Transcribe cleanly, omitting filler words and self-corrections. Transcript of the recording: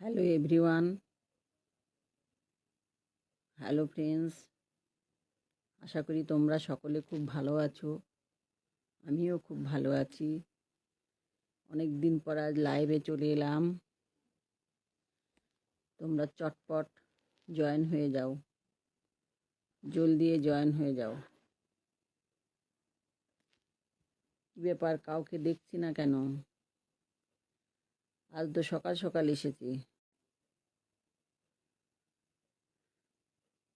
Hello everyone, hello friends. আশা করি তোমরা সকলে খুব ভালো আছো। আমিও খুব ভালো আছি। অনেক দিন পর আজ লাইভে চলে এলাম। তোমরা চটপট জয়েন হয়ে যাও, জলদি জয়েন হয়ে যাও। কী ব্যাপার, কাউকে দেখছি না কেন? আজ তো সকাল সকাল এসেছি।